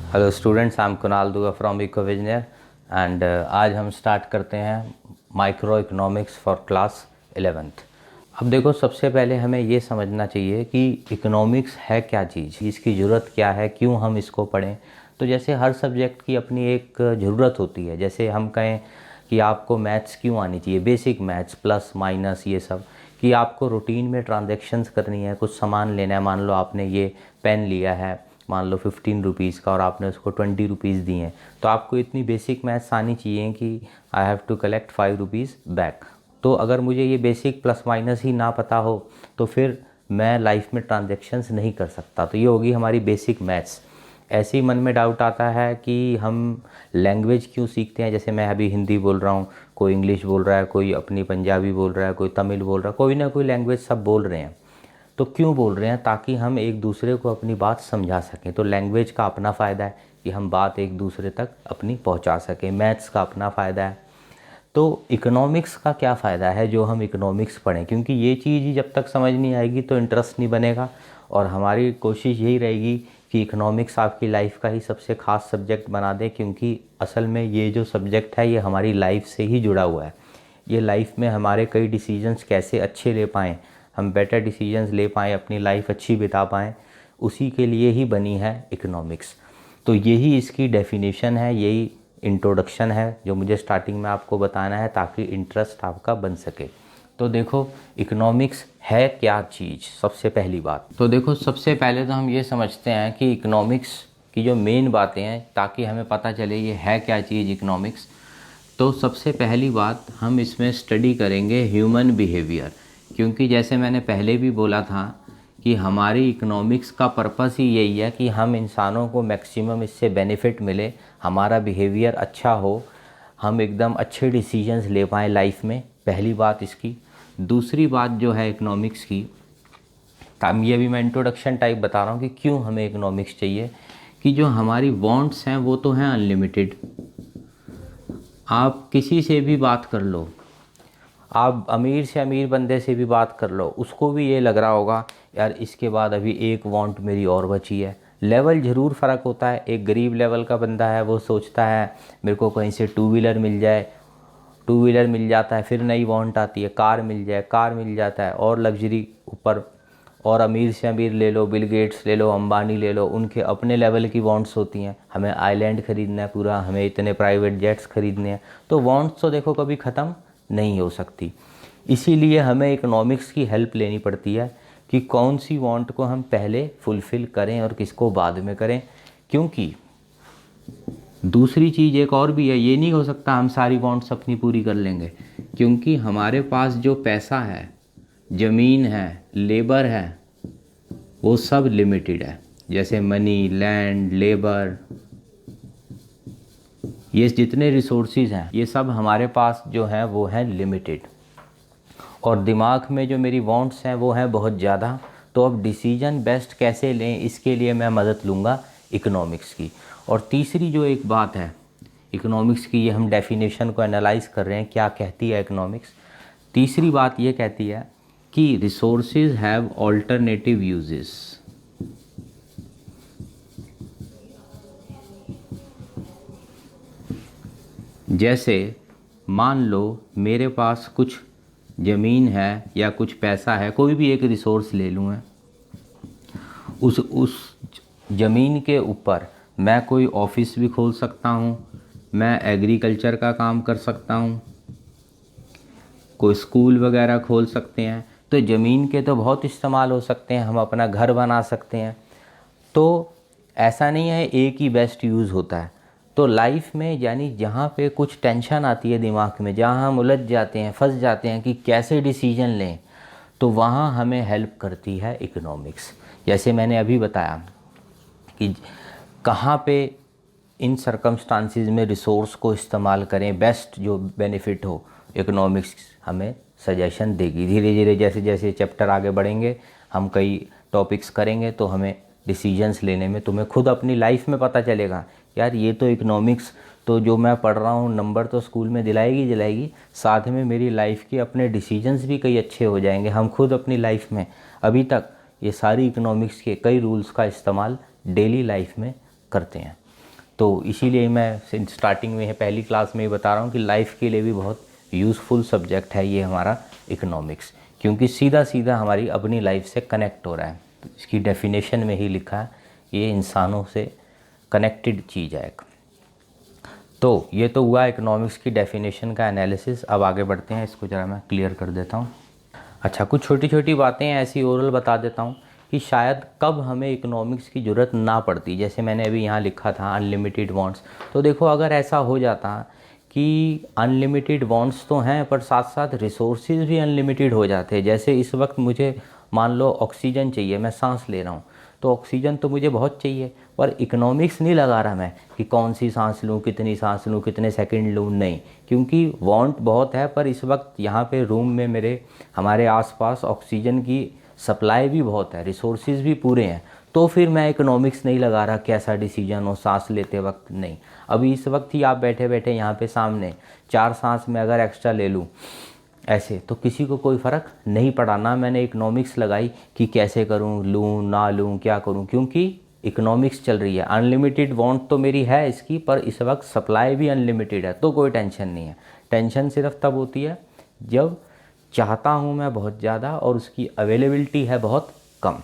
Hello students, I am Kunal दुआ from इकोविजनर and आज हम स्टार्ट करते हैं micro economics for class 11th। अब देखो, सबसे पहले हमें ये समझना चाहिए कि इकोनॉमिक्स है क्या चीज़, इसकी ज़रूरत क्या है, क्यों हम इसको पढ़ें। तो जैसे हर सब्जेक्ट की अपनी एक ज़रूरत होती है। जैसे हम कहें कि आपको मैथ्स क्यों आनी चाहिए, बेसिक मैथ्स प्लस माइनस ये सब, कि आपको रूटीन में ट्रांजैक्शंस करनी है, कुछ सामान लेना है। मान लो आपने ये पेन लिया है, मान लो 15 रुपीज़ का, और आपने उसको 20 रुपीज़ दिए हैं, तो आपको इतनी बेसिक मैथ्स आनी चाहिए कि I have to collect 5 rupees back. तो अगर मुझे ये बेसिक प्लस माइनस ही ना पता हो तो फिर मैं लाइफ में ट्रांजैक्शंस नहीं कर सकता। तो ये होगी हमारी बेसिक मैथ्स। ऐसे ही मन में डाउट आता है कि हम लैंग्वेज क्यों सीखते हैं। जैसे मैं अभी हिंदी बोल रहा हूँ, कोई इंग्लिश बोल रहा है, कोई अपनी पंजाबी बोल रहा है, कोई तमिल बोल रहा है, कोई ना कोई लैंग्वेज सब बोल रहे हैं। तो क्यों बोल रहे हैं? ताकि हम एक दूसरे को अपनी बात समझा सकें। तो लैंग्वेज का अपना फ़ायदा है कि हम बात एक दूसरे तक अपनी पहुंचा सकें। मैथ्स का अपना फ़ायदा है। तो इकोनॉमिक्स का क्या फ़ायदा है जो हम इकोनॉमिक्स पढ़ें? क्योंकि ये चीज़ ही जब तक समझ नहीं आएगी तो इंटरेस्ट नहीं बनेगा। और हमारी कोशिश यही रहेगी कि इकोनॉमिक्स आपकी लाइफ का ही सबसे ख़ास सब्जेक्ट बना दें, क्योंकि असल में ये जो सब्जेक्ट है ये हमारी लाइफ से ही जुड़ा हुआ है। ये लाइफ में हमारे कई डिसीजंस कैसे अच्छे ले पाएँ, हम बेटर डिसीजंस ले पाएँ, अपनी लाइफ अच्छी बिता पाएँ, उसी के लिए ही बनी है इकोनॉमिक्स। तो यही इसकी डेफिनेशन है, यही इंट्रोडक्शन है जो मुझे स्टार्टिंग में आपको बताना है, ताकि इंटरेस्ट आपका बन सके। तो देखो, इकोनॉमिक्स है क्या चीज़, सबसे पहली बात। तो देखो, सबसे पहले तो हम ये समझते हैं कि इकोनॉमिक्स की जो मेन बातें हैं, ताकि हमें पता चले ये है क्या चीज़ इकोनॉमिक्स। तो सबसे पहली बात, हम इसमें स्टडी करेंगे ह्यूमन बिहेवियर। क्योंकि जैसे मैंने पहले भी बोला था कि हमारी इकोनॉमिक्स का पर्पस ही यही है कि हम इंसानों को मैक्सिमम इससे बेनिफिट मिले, हमारा बिहेवियर अच्छा हो, हम एकदम अच्छे डिसीजंस ले पाएँ लाइफ में। पहली बात इसकी। दूसरी बात जो है इकोनॉमिक्स की, ये भी मैं इंट्रोडक्शन टाइप बता रहा हूँ कि क्यों हमें इकोनॉमिक्स चाहिए, कि जो हमारी वांट्स हैं वो तो हैं अनलिमिटेड। आप किसी से भी बात कर लो, आप अमीर से अमीर बंदे से भी बात कर लो, उसको भी ये लग रहा होगा यार इसके बाद अभी एक वांट मेरी और बची है। लेवल ज़रूर फ़र्क होता है। एक गरीब लेवल का बंदा है, वो सोचता है मेरे को कहीं से टू व्हीलर मिल जाए, टू व्हीलर मिल जाता है, फिर नई वांट आती है कार मिल जाए, कार मिल जाता है, और लग्जरी ऊपर। और अमीर से अमीर ले लो, बिल गेट्स ले लो, अंबानी ले लो, उनके अपने लेवल की वांट्स होती हैं। हमें आइलैंड ख़रीदना है पूरा, हमें इतने प्राइवेट जेट्स ख़रीदने हैं। तो वांट्स तो देखो कभी ख़त्म नहीं हो सकती। इसीलिए हमें इकोनॉमिक्स की हेल्प लेनी पड़ती है कि कौन सी वांट को हम पहले फुलफ़िल करें और किसको बाद में करें। क्योंकि दूसरी चीज़ एक और भी है, ये नहीं हो सकता हम सारी वांट्स अपनी पूरी कर लेंगे। क्योंकि हमारे पास जो पैसा है, ज़मीन है, लेबर है, वो सब लिमिटेड है। जैसे मनी, लैंड, लेबर, ये जितने रिसोर्सेज हैं ये सब हमारे पास जो हैं वो हैं लिमिटेड। और दिमाग में जो मेरी वांट्स हैं वो हैं बहुत ज़्यादा। तो अब डिसीजन बेस्ट कैसे लें, इसके लिए मैं मदद लूँगा इकोनॉमिक्स की। और तीसरी जो एक बात है इकोनॉमिक्स की, ये हम डेफिनेशन को एनालाइज कर रहे हैं क्या कहती है इकोनॉमिक्स। तीसरी बात ये कहती है कि रिसोर्सेज हैव ऑल्टरनेटिव यूजेस। जैसे मान लो मेरे पास कुछ ज़मीन है या कुछ पैसा है, कोई भी एक रिसोर्स ले लूँ मैं, उस ज़मीन के ऊपर मैं कोई ऑफिस भी खोल सकता हूँ, मैं एग्रीकल्चर का काम कर सकता हूँ, कोई स्कूल वगैरह खोल सकते हैं। तो ज़मीन के तो बहुत इस्तेमाल हो सकते हैं, हम अपना घर बना सकते हैं। तो ऐसा नहीं है एक ही बेस्ट यूज़ होता है। तो लाइफ में यानी जहाँ पे कुछ टेंशन आती है दिमाग में, जहाँ हम उलझ जाते हैं, फंस जाते हैं कि कैसे डिसीजन लें, तो वहाँ हमें हेल्प करती है इकोनॉमिक्स। जैसे मैंने अभी बताया कि कहाँ पे इन सर्कमस्टांसिस में रिसोर्स को इस्तेमाल करें, बेस्ट जो बेनिफिट हो, इकोनॉमिक्स हमें सजेशन देगी। धीरे धीरे जैसे जैसे चैप्टर आगे बढ़ेंगे, हम कई टॉपिक्स करेंगे, तो हमें डिसीजंस लेने में, तुम्हें खुद अपनी लाइफ में पता चलेगा यार ये तो इकोनॉमिक्स तो जो मैं पढ़ रहा हूँ नंबर तो स्कूल में दिलाएगी, साथ में मेरी लाइफ के अपने डिसीजंस भी कई अच्छे हो जाएंगे। हम खुद अपनी लाइफ में अभी तक ये सारी इकोनॉमिक्स के कई रूल्स का इस्तेमाल डेली लाइफ में करते हैं। तो इसीलिए मैं स्टार्टिंग में पहली क्लास में ही बता रहा हूँ कि लाइफ के लिए भी बहुत यूज़फुल सब्जेक्ट है ये हमारा इकोनॉमिक्स, क्योंकि सीधा सीधा हमारी अपनी लाइफ से कनेक्ट हो रहा है। तो इसकी डेफिनेशन में ही लिखा है ये इंसानों से कनेक्टेड चीज़ है एक। तो ये तो हुआ इकोनॉमिक्स की डेफिनेशन का एनालिसिस। अब आगे बढ़ते हैं, इसको ज़रा मैं क्लियर कर देता हूँ। अच्छा, कुछ छोटी छोटी बातें ऐसी ओरल बता देता हूँ कि शायद कब हमें इकोनॉमिक्स की ज़रूरत ना पड़ती। जैसे मैंने अभी यहाँ लिखा था अनलिमिटेड वांट्स, तो देखो अगर ऐसा हो जाता कि अनलिमिटेड वांट्स तो हैं पर साथ साथ रिसोर्सेज भी अनलिमिटेड हो जाते हैं। जैसे इस वक्त मुझे मान लो ऑक्सीजन चाहिए, मैं सांस ले रहा हूँ, तो ऑक्सीजन तो मुझे बहुत चाहिए, पर इकोनॉमिक्स नहीं लगा रहा मैं कि कौन सी सांस लूँ, कितनी सांस लूँ, कितने सेकंड लूँ, नहीं, क्योंकि वांट बहुत है पर इस वक्त यहाँ पे रूम में मेरे हमारे आसपास ऑक्सीजन की सप्लाई भी बहुत है, रिसोर्सेज भी पूरे हैं, तो फिर मैं इकोनॉमिक्स नहीं लगा रहा कैसा डिसीजन हो सांस लेते वक्त, नहीं। अभी इस वक्त ही आप बैठे बैठे यहाँ पे सामने 4 सांस में अगर एक्स्ट्रा ले लूँ ऐसे, तो किसी को कोई फ़र्क नहीं पड़ा ना। मैंने इकोनॉमिक्स लगाई कि कैसे करूँ, लूँ ना लूँ, क्या करूँ, क्योंकि इकोनॉमिक्स चल रही है। अनलिमिटेड वांट तो मेरी है इसकी, पर इस वक्त सप्लाई भी अनलिमिटेड है, तो कोई टेंशन नहीं है। टेंशन सिर्फ तब होती है जब चाहता हूँ मैं बहुत ज़्यादा और उसकी अवेलेबिलिटी है बहुत कम।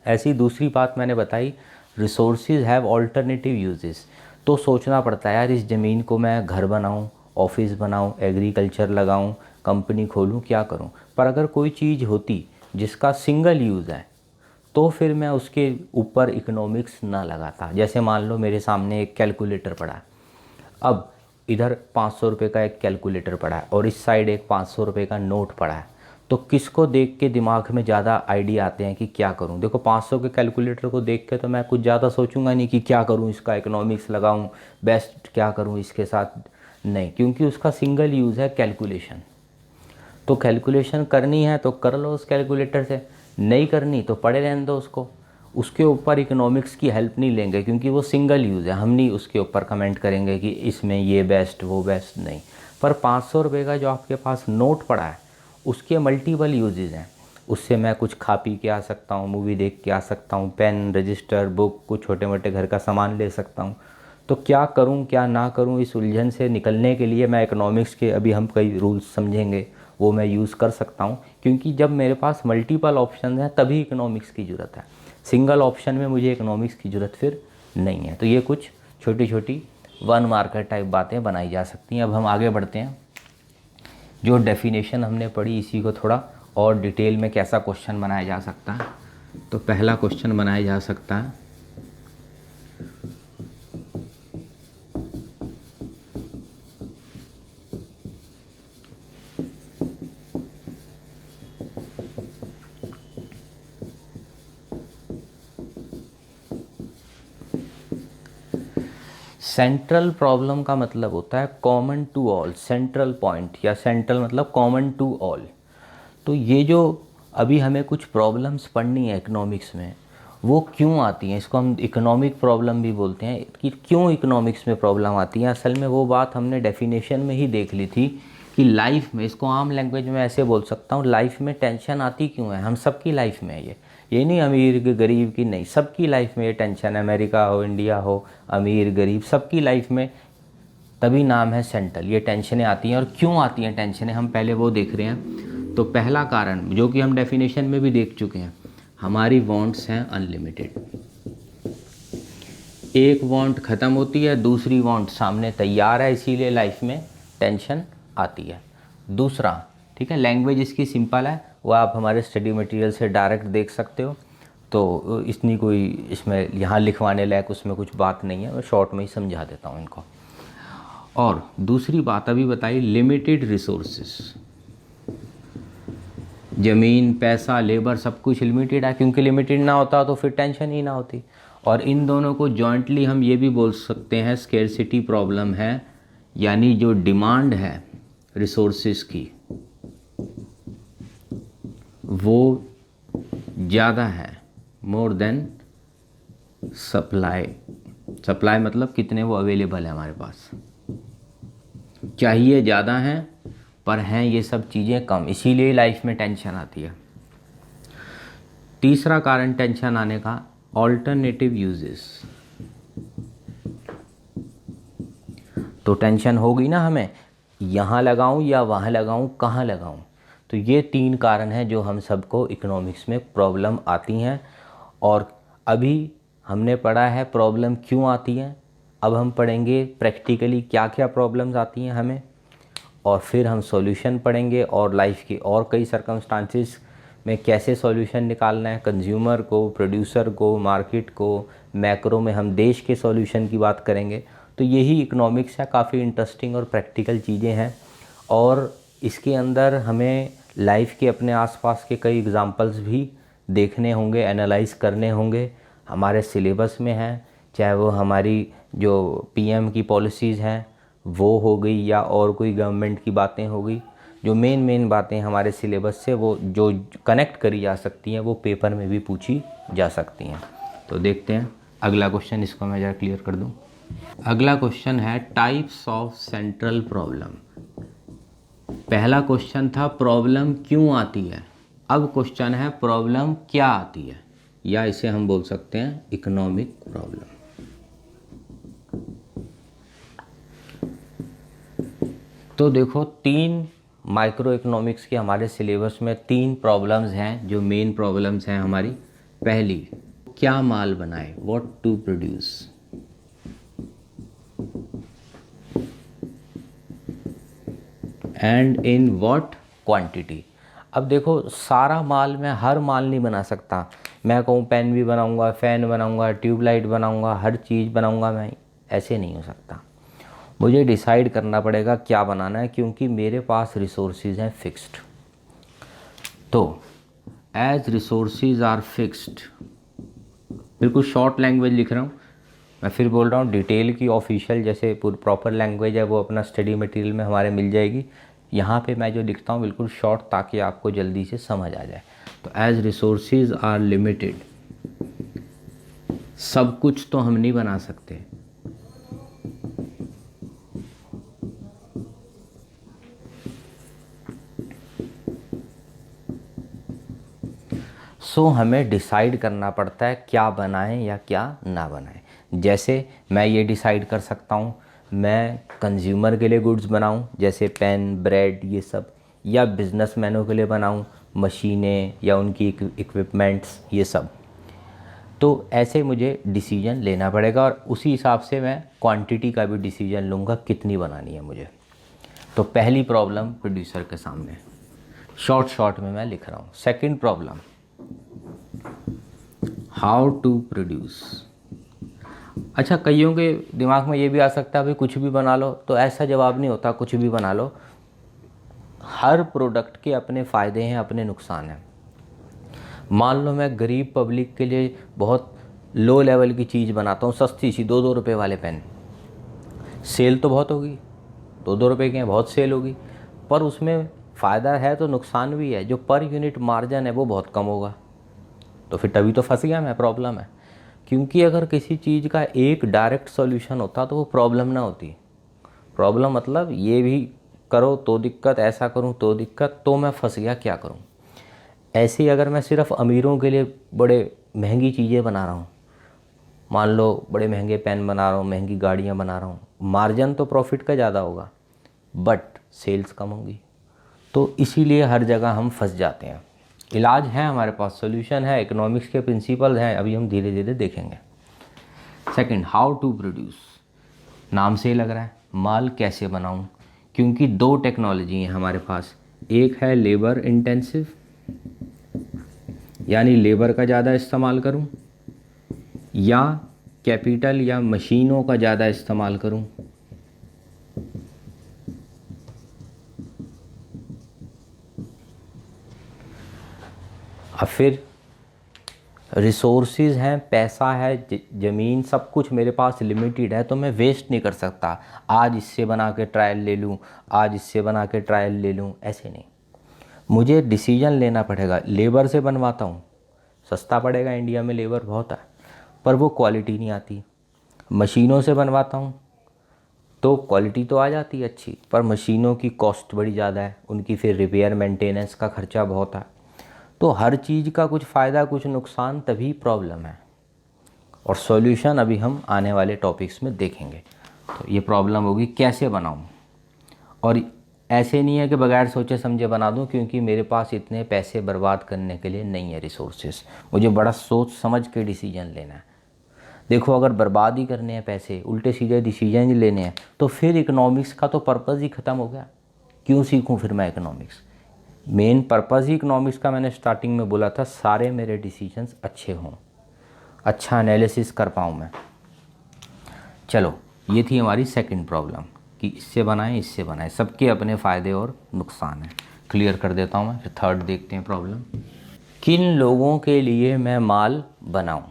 ऐसी दूसरी बात मैंने बताई, रिसोर्सेज हैव ऑल्टरनेटिव यूजेस। तो सोचना पड़ता है यार, इस ज़मीन को मैं घर बनाऊँ, ऑफिस बनाऊँ, एग्रीकल्चर लगाऊँ, कंपनी खोलूँ, क्या करूँ। पर अगर कोई चीज़ होती जिसका सिंगल यूज़ है तो फिर मैं उसके ऊपर इकोनॉमिक्स ना लगाता। जैसे मान लो मेरे सामने एक कैलकुलेटर पड़ा है, अब इधर 500 रुपये का एक कैलकुलेटर पड़ा है और इस साइड एक 500 रुपये का नोट पड़ा है, तो किसको देख के दिमाग में ज़्यादा आइडिया आते हैं कि क्या करूं। देखो 500 के कैलकुलेटर को देख के तो मैं कुछ ज़्यादा सोचूंगा नहीं कि क्या करूं, इसका इकोनॉमिक्स लगाऊं, बेस्ट क्या करूं इसके साथ, नहीं, क्योंकि उसका सिंगल यूज़ है कैलकुलेशन। तो कैलकुलेशन करनी है तो कर लो उस कैलकुलेटर से, नहीं करनी तो पड़े रहने दो उसको। उसके ऊपर इकोनॉमिक्स की हेल्प नहीं लेंगे क्योंकि वो सिंगल यूज़ है, हम नहीं उसके ऊपर कमेंट करेंगे कि इसमें ये बेस्ट वो बेस्ट, नहीं। पर 500 रुपये का जो आपके पास नोट पड़ा है उसके मल्टीपल यूजेस हैं। उससे मैं कुछ खा पी के आ सकता हूँ, मूवी देख के आ सकता हूँ, पेन, रजिस्टर, बुक, कुछ छोटे मोटे घर का सामान ले सकता हूँ। तो क्या करूँ क्या ना करूँ, इस उलझन से निकलने के लिए मैं इकोनॉमिक्स के अभी हम कई रूल्स समझेंगे वो मैं यूज़ कर सकता हूँ, क्योंकि जब मेरे पास मल्टीपल ऑप्शन हैं तभी इकोनॉमिक्स की ज़रूरत है। सिंगल ऑप्शन में मुझे इकोनॉमिक्स की ज़रूरत फिर नहीं है। तो ये कुछ छोटी छोटी 1 मार्कर टाइप बातें बनाई जा सकती हैं। अब हम आगे बढ़ते हैं। जो डेफिनेशन हमने पढ़ी इसी को थोड़ा और डिटेल में कैसा क्वेश्चन बनाया जा सकता है। तो पहला क्वेश्चन बनाया जा सकता है, सेंट्रल प्रॉब्लम का मतलब होता है common to all, central point, या सेंट्रल मतलब कॉमन टू ऑल। तो ये जो अभी हमें कुछ प्रॉब्लम्स पढ़नी है इकोनॉमिक्स में, वो क्यों आती हैं, इसको हम इकोनॉमिक प्रॉब्लम भी बोलते हैं कि क्यों इकोनॉमिक्स में प्रॉब्लम आती है। असल में वो बात हमने डेफिनेशन में ही देख ली थी कि लाइफ में, इसको आम लैंग्वेज में ऐसे बोल सकता हूँ, लाइफ में टेंशन आती क्यों है। हम सबकी लाइफ में है ये नहीं अमीर की गरीब की, नहीं, सबकी लाइफ में ये टेंशन है। अमेरिका हो, इंडिया हो, अमीर गरीब, सबकी लाइफ में, तभी नाम है सेंट्रल। ये टेंशनें आती हैं और क्यों आती हैं टेंशनें, हम पहले वो देख रहे हैं। तो पहला कारण जो कि हम डेफिनेशन में भी देख चुके हैं, हमारी वांट्स हैं अनलिमिटेड। एक वांट ख़त्म होती है, दूसरी वांट सामने तैयार है, इसीलिए लाइफ में टेंशन आती है। दूसरा, ठीक है, लैंग्वेज इसकी सिंपल है, वो आप हमारे स्टडी मटेरियल से डायरेक्ट देख सकते हो, तो इतनी कोई इसमें यहाँ लिखवाने लायक उसमें कुछ बात नहीं है, मैं शॉर्ट में ही समझा देता हूँ इनको। और दूसरी बात अभी बताई, लिमिटेड रिसोर्सेस, ज़मीन, पैसा, लेबर, सब कुछ लिमिटेड है, क्योंकि लिमिटेड ना होता तो फिर टेंशन ही ना होती। और इन दोनों को जॉइंटली हम ये भी बोल सकते हैं स्केर्सिटी प्रॉब्लम है, यानी जो डिमांड है रिसोर्सेज की वो ज़्यादा है, मोर देन सप्लाई। सप्लाई मतलब कितने वो अवेलेबल है हमारे पास, चाहिए ज़्यादा हैं पर हैं ये सब चीज़ें कम, इसीलिए लाइफ में टेंशन आती है। तीसरा कारण टेंशन आने का, ऑल्टरनेटिव यूजेस। तो टेंशन होगी ना हमें, यहाँ लगाऊं या वहाँ लगाऊं, कहाँ लगाऊं। तो ये 3 कारण हैं जो हम सबको इकोनॉमिक्स में प्रॉब्लम आती हैं। और अभी हमने पढ़ा है प्रॉब्लम क्यों आती हैं, अब हम पढ़ेंगे प्रैक्टिकली क्या क्या प्रॉब्लम्स आती हैं हमें, और फिर हम सॉल्यूशन पढ़ेंगे और लाइफ के और कई सर्कमस्टांसेस में कैसे सॉल्यूशन निकालना है, कंज्यूमर को, प्रोड्यूसर को, मार्केट को, मैक्रो में हम देश के सॉल्यूशन की बात करेंगे। तो यही इकोनॉमिक्स है, काफ़ी इंटरेस्टिंग और प्रैक्टिकल चीज़ें हैं। और इसके अंदर हमें लाइफ के अपने आसपास के कई एग्जांपल्स भी देखने होंगे, एनालाइज करने होंगे। हमारे सिलेबस में हैं, चाहे वो हमारी जो पीएम की पॉलिसीज़ हैं वो हो गई, या और कोई गवर्नमेंट की बातें हो गई, जो मेन बातें हमारे सिलेबस से वो जो कनेक्ट करी जा सकती हैं वो पेपर में भी पूछी जा सकती हैं। तो देखते हैं अगला क्वेश्चन, इसको मैं ज़रा क्लियर कर दूं। अगला क्वेश्चन है टाइप्स ऑफ सेंट्रल प्रॉब्लम। पहला क्वेश्चन था प्रॉब्लम क्यों आती है, अब क्वेश्चन है प्रॉब्लम क्या आती है, या इसे हम बोल सकते हैं इकोनॉमिक प्रॉब्लम। तो देखो 3 माइक्रो इकोनॉमिक्स के हमारे सिलेबस में 3 प्रॉब्लम्स हैं जो मेन प्रॉब्लम्स हैं हमारी। पहली, क्या माल बनाए, what to produce. And in what quantity. अब देखो सारा माल मैं हर माल नहीं बना सकता। मैं कहूँ पेन भी बनाऊंगा, फ़ैन बनाऊंगा, ट्यूबलाइट बनाऊंगा, हर चीज़ बनाऊंगा, मैं ऐसे नहीं हो सकता। मुझे डिसाइड करना पड़ेगा क्या बनाना है, क्योंकि मेरे पास रिसोर्सेज हैं फिक्स्ड। तो एज रिसोर्सेज आर फिक्स्ड, बिल्कुल शॉर्ट लैंग्वेज लिख रहा हूँ, मैं फिर बोल रहा हूँ डिटेल की ऑफिशियल जैसे प्रॉपर लैंग्वेज है वो अपना स्टडी मटेरियल में हमारे मिल जाएगी। यहाँ पे मैं जो लिखता हूँ बिल्कुल शॉर्ट, ताकि आपको जल्दी से समझ आ जाए। तो एज रिसोर्सेज आर लिमिटेड, सब कुछ तो हम नहीं बना सकते। सो हमें डिसाइड करना पड़ता है क्या बनाएं या क्या ना बनाएं। जैसे मैं ये डिसाइड कर सकता हूँ मैं कंज्यूमर के लिए गुड्स बनाऊँ, जैसे पेन, ब्रेड, ये सब, या बिजनेसमैनों के लिए बनाऊँ मशीनें या उनकी इक्विपमेंट्स, ये सब। तो ऐसे मुझे डिसीजन लेना पड़ेगा और उसी हिसाब से मैं क्वांटिटी का भी डिसीजन लूँगा कितनी बनानी है मुझे। तो पहली प्रॉब्लम प्रोड्यूसर के सामने शॉर्ट में मैं लिख रहा हूँ। Second problem, how to produce. अच्छा, कईयों के दिमाग में ये भी आ सकता है भाई कुछ भी बना लो, तो ऐसा जवाब नहीं होता कुछ भी बना लो। हर प्रोडक्ट के अपने फ़ायदे हैं, अपने नुकसान हैं। मान लो मैं गरीब पब्लिक के लिए बहुत लो लेवल की चीज़ बनाता हूँ, सस्ती सी 2-2 रुपये वाले पेन, सेल तो बहुत होगी, 2-2 रुपये के हैं, बहुत सेल होगी, पर उसमें फ़ायदा है तो नुकसान भी है। जो पर यूनिट मार्जिन है वो बहुत कम होगा, तो फिर तभी तो फंस गया मैं, प्रॉब्लम है। क्योंकि अगर किसी चीज़ का एक डायरेक्ट सॉल्यूशन होता तो वो प्रॉब्लम ना होती। प्रॉब्लम मतलब ये भी करो तो दिक्कत, ऐसा करूँ तो दिक्कत, तो मैं फंस गया, क्या करूँ। ऐसे ही अगर मैं सिर्फ अमीरों के लिए बड़े महंगी चीज़ें बना रहा हूँ, मान लो बड़े महंगे पेन बना रहा हूँ, महंगी गाड़ियाँ बना रहा हूँ, मार्जिन तो प्रॉफिट का ज़्यादा होगा बट सेल्स कम होंगी, तो इसीलिए हर जगह हम फंस जाते हैं। इलाज है हमारे पास, सॉल्यूशन है, इकोनॉमिक्स के प्रिंसिपल हैं, अभी हम धीरे धीरे देखेंगे। Second, how to produce. नाम से ही लग रहा है माल कैसे बनाऊं, क्योंकि 2 टेक्नोलॉजी हैं हमारे पास। एक है लेबर इंटेंसिव, यानी लेबर का ज़्यादा इस्तेमाल करूं, या कैपिटल या मशीनों का ज़्यादा इस्तेमाल करूं। अब फिर रिसोर्सेज हैं, पैसा है, ज़मीन, सब कुछ मेरे पास लिमिटेड है, तो मैं वेस्ट नहीं कर सकता। आज इससे बना के ट्रायल ले लूँ, आज इससे बना के ट्रायल ले लूँ, ऐसे नहीं। मुझे डिसीजन लेना पड़ेगा। लेबर से बनवाता हूँ, सस्ता पड़ेगा, इंडिया में लेबर बहुत है, पर वो क्वालिटी नहीं आती। मशीनों से बनवाता हूँ तो क्वालिटी तो आ जाती है अच्छी, पर मशीनों की कॉस्ट बड़ी ज़्यादा है, उनकी फिर रिपेयर मेंटेनेंस का खर्चा बहुत है। तो हर चीज़ का कुछ फ़ायदा कुछ नुकसान, तभी प्रॉब्लम है। और सॉल्यूशन अभी हम आने वाले टॉपिक्स में देखेंगे। तो ये प्रॉब्लम होगी कैसे बनाऊँ। और ऐसे नहीं है कि बगैर सोचे समझे बना दूं, क्योंकि मेरे पास इतने पैसे बर्बाद करने के लिए नहीं है रिसोर्सेज। मुझे बड़ा सोच समझ के डिसीजन लेना है। देखो अगर बर्बाद ही करने हैं पैसे, उल्टे सीधे डिसीजन ही लेने हैं, तो फिर इकोनॉमिक्स का तो पर्पज़ ही ख़त्म हो गया। क्यों सीखूं फिर मैं इकोनॉमिक्स। मेन पर्पज़ ही इकोनॉमिक्स का मैंने स्टार्टिंग में बोला था, सारे मेरे डिसीजंस अच्छे हों, अच्छा एनालिसिस कर पाऊँ मैं। चलो ये थी हमारी सेकंड प्रॉब्लम कि इससे बनाएं, सबके अपने फ़ायदे और नुकसान हैं। क्लियर कर देता हूँ मैं। फिर थर्ड देखते हैं प्रॉब्लम, किन लोगों के लिए मैं माल बनाऊं।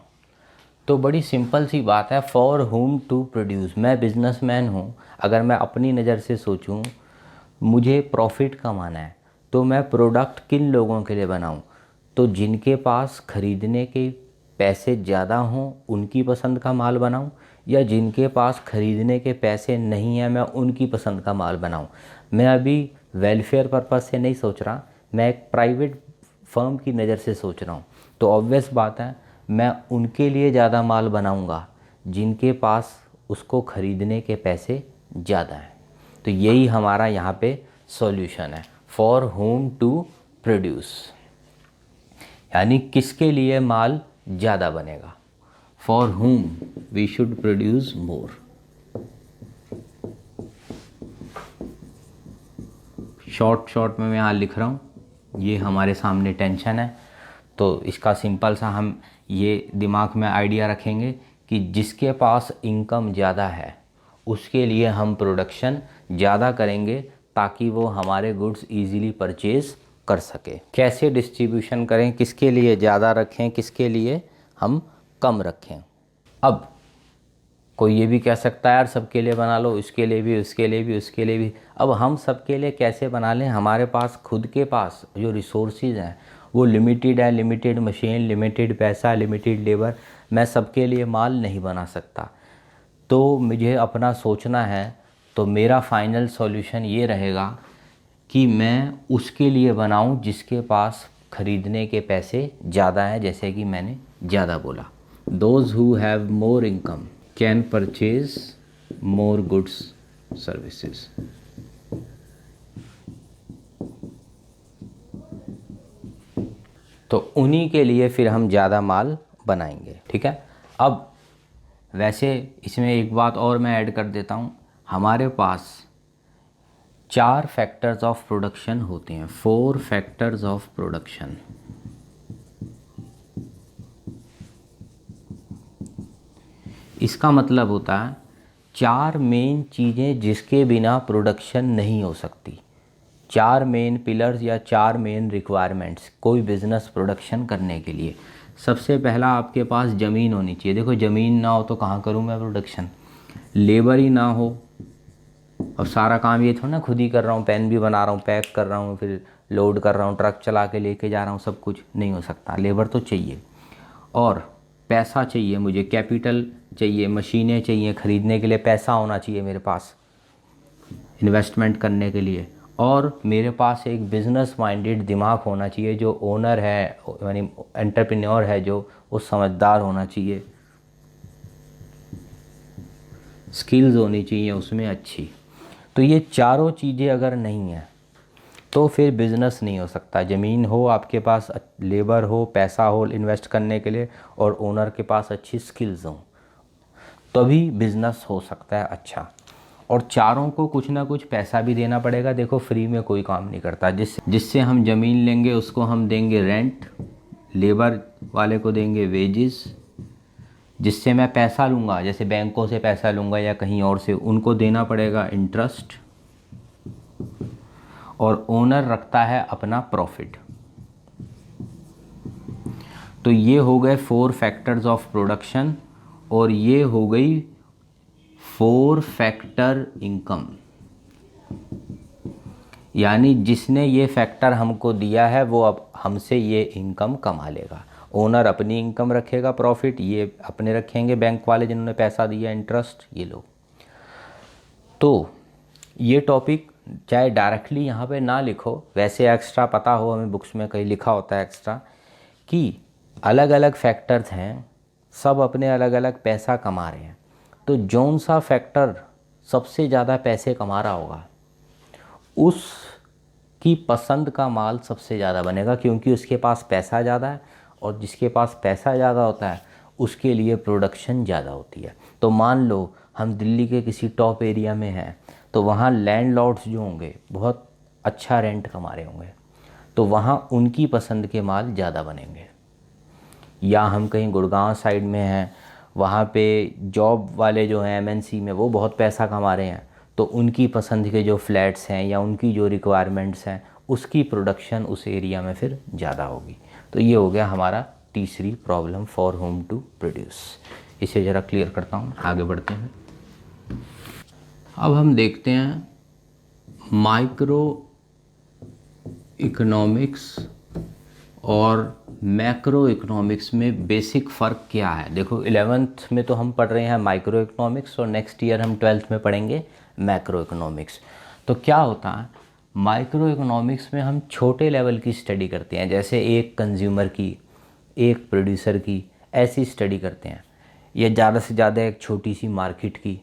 तो बड़ी सिंपल सी बात है, फॉर हुम टू प्रोड्यूस। मैं बिजनेसमैन हूँ, अगर मैं अपनी नज़र से सोचूं मुझे प्रॉफिट कमाना है, तो मैं प्रोडक्ट किन लोगों के लिए बनाऊं। तो जिनके पास ख़रीदने के पैसे ज़्यादा हों उनकी पसंद का माल बनाऊं, या जिनके पास ख़रीदने के पैसे नहीं हैं मैं उनकी पसंद का माल बनाऊं। मैं अभी वेलफेयर पर्पज़ से नहीं सोच रहा, मैं एक प्राइवेट फर्म की नज़र से सोच रहा हूँ। तो ऑब्वियस बात है मैं उनके लिए ज़्यादा माल बनाऊंगा जिनके पास उसको ख़रीदने के पैसे ज़्यादा हैं। तो यही हमारा यहाँ पे सॉल्यूशन है, फॉर होम टू प्रोड्यूस, यानी किसके लिए माल ज़्यादा बनेगा। For whom we should produce more. Short में मैं यहाँ लिख रहा हूँ, ये हमारे सामने टेंशन है। तो इसका सिंपल सा हम ये दिमाग में आइडिया रखेंगे कि जिसके पास इनकम ज़्यादा है उसके लिए हम प्रोडक्शन ज़्यादा करेंगे ताकि वो हमारे गुड्स इजीली परचेज़ कर सके। कैसे डिस्ट्रीब्यूशन करें, किसके लिए ज़्यादा रखें, किसके लिए हम कम रखें। अब कोई ये भी कह सकता है यार सबके लिए बना लो, इसके लिए भी, उसके लिए भी, उसके लिए भी। अब हम सबके लिए कैसे बना लें, हमारे पास खुद के पास जो रिसोर्सेज हैं वो लिमिटेड है, लिमिटेड मशीन, लिमिटेड पैसा, लिमिटेड लेबर। मैं सबके लिए माल नहीं बना सकता, तो मुझे अपना सोचना है। तो मेरा फाइनल सॉल्यूशन ये रहेगा कि मैं उसके लिए बनाऊं जिसके पास ख़रीदने के पैसे ज़्यादा हैं, जैसे कि मैंने ज़्यादा बोला। Those who have more income can purchase more goods services. तो उन्हीं के लिए फिर हम ज़्यादा माल बनाएंगे। ठीक है। अब वैसे इसमें एक बात और मैं ऐड कर देता हूँ, हमारे पास 4 फैक्टर्स ऑफ प्रोडक्शन होते हैं, 4 फैक्टर्स ऑफ प्रोडक्शन। इसका मतलब होता है 4 मेन चीज़ें जिसके बिना प्रोडक्शन नहीं हो सकती। 4 मेन पिलर्स या 4 मेन रिक्वायरमेंट्स कोई बिज़नेस प्रोडक्शन करने के लिए। सबसे पहला आपके पास ज़मीन होनी चाहिए। देखो ज़मीन ना हो तो कहाँ करूँ मैं प्रोडक्शन। लेबर ही ना हो, अब सारा काम ये थोड़ा ना खुद ही कर रहा हूँ, पेन भी बना रहा हूँ, पैक कर रहा हूँ, फिर लोड कर रहा हूँ, ट्रक चला के लेके जा रहा हूँ, सब कुछ नहीं हो सकता। लेबर तो चाहिए, और पैसा चाहिए, मुझे कैपिटल चाहिए, मशीनें चाहिए, ख़रीदने के लिए पैसा होना चाहिए मेरे पास इन्वेस्टमेंट करने के लिए। और मेरे पास एक बिज़नेस माइंडेड दिमाग होना चाहिए, जो ओनर है यानी एंटरप्रेन्योर है जो वो समझदार होना चाहिए, स्किल्स होनी चाहिए उसमें अच्छी। तो ये चारों चीज़ें अगर नहीं हैं तो फिर बिज़नेस नहीं हो सकता। ज़मीन हो आपके पास, लेबर हो, पैसा हो इन्वेस्ट करने के लिए, और ओनर के पास अच्छी स्किल्स हों, तभी बिज़नेस हो सकता है अच्छा। और चारों को कुछ ना कुछ पैसा भी देना पड़ेगा। देखो फ्री में कोई काम नहीं करता। जिससे हम ज़मीन लेंगे उसको हम देंगे रेंट, लेबर वाले को देंगे वेजेस, जिससे मैं पैसा लूँगा जैसे बैंकों से पैसा लूँगा या कहीं और से, उनको देना पड़ेगा इंटरेस्ट, और ओनर रखता है अपना प्रॉफिट। तो ये हो गए 4 फैक्टर्स ऑफ प्रोडक्शन, और ये हो गई 4 फैक्टर इनकम। यानी जिसने ये फैक्टर हमको दिया है वो अब हमसे ये इनकम कमा लेगा। ओनर अपनी इनकम रखेगा प्रॉफिट, ये अपने रखेंगे बैंक वाले जिन्होंने पैसा दिया इंटरेस्ट, ये लोग। तो ये टॉपिक चाहे डायरेक्टली यहाँ पे ना लिखो, वैसे एक्स्ट्रा पता हो, हमें बुक्स में कहीं लिखा होता है एक्स्ट्रा कि अलग अलग फैक्टर्स हैं, सब अपने अलग अलग पैसा कमा रहे हैं। तो जौन सा फैक्टर सबसे ज़्यादा पैसे कमा रहा होगा उसकी पसंद का माल सबसे ज़्यादा बनेगा, क्योंकि उसके पास पैसा ज़्यादा है, और जिसके पास पैसा ज़्यादा होता है उसके लिए प्रोडक्शन ज़्यादा होती है। तो मान लो हम दिल्ली के किसी टॉप एरिया में हैं, तो वहाँ लैंडलॉर्ड्स जो होंगे बहुत अच्छा रेंट कमा रहे होंगे, तो वहाँ उनकी पसंद के माल ज़्यादा बनेंगे। या हम कहीं गुड़गांव साइड में हैं, वहाँ पे जॉब वाले जो हैं एमएनसी में वो बहुत पैसा कमा रहे हैं, तो उनकी पसंद के जो फ्लैट्स हैं या उनकी जो रिक्वायरमेंट्स हैं उसकी प्रोडक्शन उस एरिया में फिर ज़्यादा होगी। तो ये हो गया हमारा तीसरी problem, for whom to produce. इसे ज़रा क्लियर करता हूँ, आगे बढ़ते हैं। अब हम देखते हैं माइक्रो इकोनॉमिक्स और मैक्रो इकोनॉमिक्स में बेसिक फ़र्क क्या है। देखो 11th में तो हम पढ़ रहे हैं माइक्रो इकोनॉमिक्स, और नेक्स्ट ईयर हम 12th में पढ़ेंगे मैक्रो इकोनॉमिक्स। तो क्या होता है, माइक्रो इकोनॉमिक्स में हम छोटे लेवल की स्टडी करते हैं, जैसे एक कंज्यूमर की, एक प्रोड्यूसर की, ऐसी स्टडी करते हैं, या ज़्यादा से ज़्यादा एक छोटी सी मार्केट की।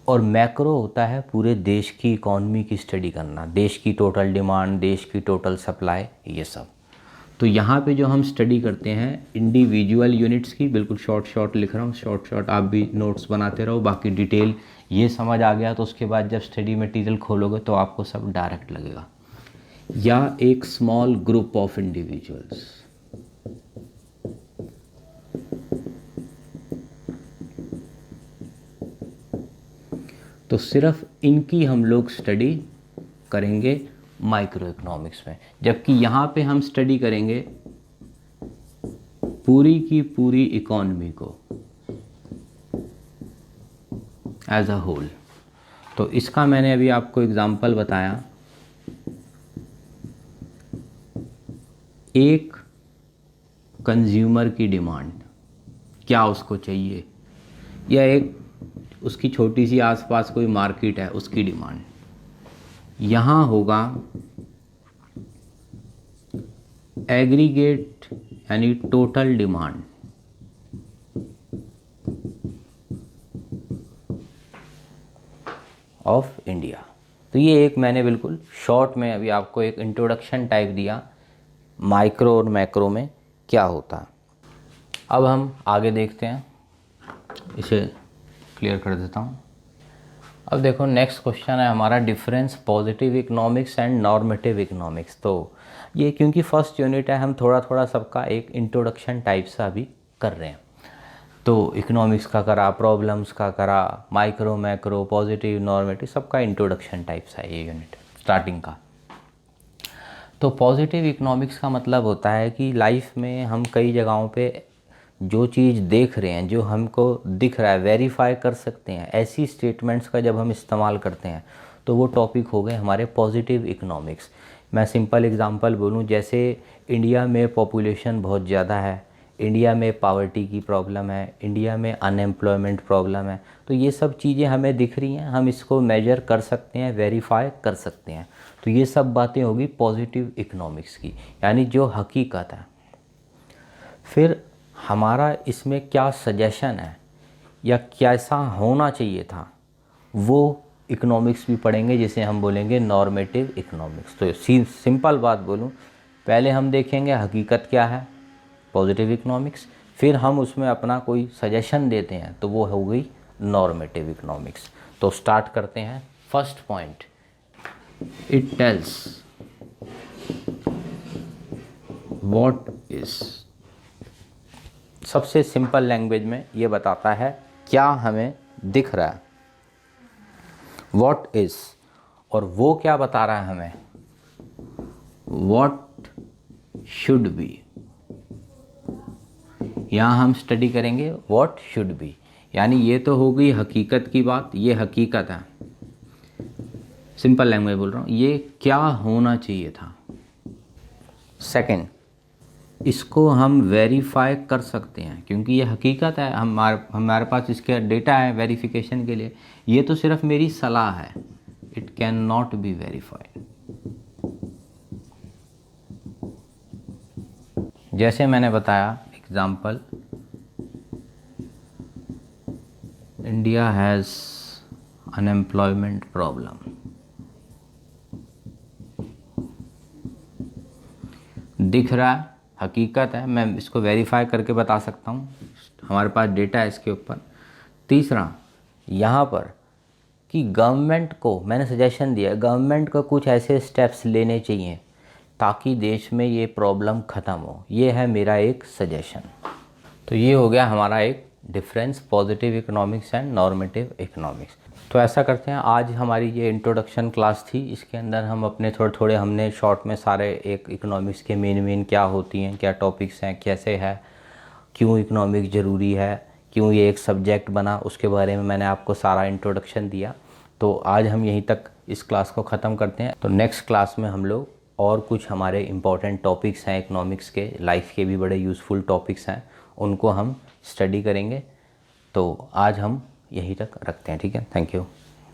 और मैक्रो होता है पूरे देश की इकॉनमी की स्टडी करना, देश की टोटल डिमांड, देश की टोटल सप्लाई, ये सब। तो यहाँ पे जो हम स्टडी करते हैं इंडिविजुअल यूनिट्स की, बिल्कुल शॉर्ट लिख रहा हूँ, शॉर्ट आप भी नोट्स बनाते रहो, बाकी डिटेल ये समझ आ गया तो उसके बाद जब स्टडी मटेरियल खोलोगे तो आपको सब डायरेक्ट लगेगा। या एक स्मॉल ग्रुप ऑफ इंडिविजुअल्स, तो सिर्फ इनकी हम लोग स्टडी करेंगे माइक्रो इकोनॉमिक्स में, जबकि यहाँ पे हम स्टडी करेंगे पूरी की पूरी इकॉनमी को एज अ होल। तो इसका मैंने अभी आपको एग्जांपल बताया, एक कंज्यूमर की डिमांड, क्या उसको चाहिए, या एक उसकी छोटी सी आसपास कोई मार्केट है उसकी डिमांड। यहाँ होगा एग्रीगेट यानी टोटल डिमांड, ऑफ इंडिया। तो ये एक मैंने बिल्कुल शॉर्ट में अभी आपको एक इंट्रोडक्शन टाइप दिया माइक्रो और मैक्रो में क्या होता है। अब हम आगे देखते हैं, इसे क्लियर कर देता हूँ। अब देखो नेक्स्ट क्वेश्चन है हमारा, difference positive economics and normative economics. तो ये क्योंकि फर्स्ट यूनिट है, हम थोड़ा थोड़ा सबका एक इंट्रोडक्शन टाइप सा भी कर रहे हैं। तो इकोनॉमिक्स का करा, प्रॉब्लम्स का करा, माइक्रो मैक्रो पॉजिटिव नॉर्मेटिव, सबका इंट्रोडक्शन टाइप सा है ये यूनिट स्टार्टिंग का। तो पॉजिटिव इकोनॉमिक्स का मतलब होता है कि लाइफ में हम कई जगहों पे जो चीज़ देख रहे हैं, जो हमको दिख रहा है, वेरीफाई कर सकते हैं, ऐसी स्टेटमेंट्स का जब हम इस्तेमाल करते हैं तो वो टॉपिक हो गए हमारे पॉजिटिव इकोनॉमिक्स। मैं सिंपल एग्जांपल बोलूँ, जैसे इंडिया में पॉपुलेशन बहुत ज़्यादा है, इंडिया में पावर्टी की प्रॉब्लम है, इंडिया में अनएम्प्लॉयमेंट प्रॉब्लम है, तो ये सब चीज़ें हमें दिख रही हैं, हम इसको मेजर कर सकते हैं, वेरीफाई कर सकते हैं। तो ये सब बातें होगी पॉजिटिव इकोनॉमिक्स की, यानी जो हकीकत है। फिर हमारा इसमें क्या सजेशन है या कैसा होना चाहिए था, वो इकोनॉमिक्स भी पढ़ेंगे, जिसे हम बोलेंगे नॉर्मेटिव इकोनॉमिक्स। तो सिंपल बात बोलूँ, पहले हम देखेंगे हकीकत क्या है पॉजिटिव इकोनॉमिक्स, फिर हम उसमें अपना कोई सजेशन देते हैं, तो वो हो गई नॉर्मेटिव इकोनॉमिक्स। तो स्टार्ट करते हैं। First point, it tells what is, सबसे सिंपल लैंग्वेज में ये बताता है क्या हमें दिख रहा है, व्हाट इज, और वो क्या बता रहा है हमें, व्हाट शुड बी। यहाँ हम स्टडी करेंगे व्हाट शुड बी, यानी ये तो हो गई हकीकत की बात, ये हकीकत है, सिंपल लैंग्वेज बोल रहा हूँ, ये क्या होना चाहिए था। सेकंड, इसको हम वेरीफाई कर सकते हैं, क्योंकि ये हकीकत है, हमारे पास इसके डेटा है वेरिफिकेशन के लिए, ये तो सिर्फ मेरी सलाह है, it can not be verified. जैसे मैंने बताया example, India has unemployment problem. दिख रहा है, हकीकत है, मैं इसको वेरीफाई करके बता सकता हूँ, हमारे पास डेटा है इसके ऊपर। तीसरा यहाँ पर कि गवर्नमेंट को मैंने सजेशन दिया है, गवर्नमेंट को कुछ ऐसे स्टेप्स लेने चाहिए ताकि देश में ये प्रॉब्लम ख़त्म हो। ये है मेरा एक सजेशन। तो ये हो गया हमारा एक difference, positive economics and normative economics. तो ऐसा करते हैं, आज हमारी ये इंट्रोडक्शन क्लास थी, इसके अंदर हम अपने थोड़े थोड़े हमने शॉर्ट में सारे एक इकोनॉमिक्स के मेन क्या होती हैं, क्या टॉपिक्स हैं, कैसे है, क्यों इकोनॉमिक्स ज़रूरी है, क्यों ये एक सब्जेक्ट बना, उसके बारे में मैंने आपको सारा इंट्रोडक्शन दिया। तो आज हम यहीं तक इस क्लास को ख़त्म करते हैं। तो नेक्स्ट क्लास में हम लोग और कुछ हमारे इम्पॉर्टेंट टॉपिक्स हैं इकोनॉमिक्स के, लाइफ के भी बड़े यूज़फुल टॉपिक्स हैं, उनको हम स्टडी करेंगे। तो आज हम यहीं तक रखते हैं, ठीक है। Thank you.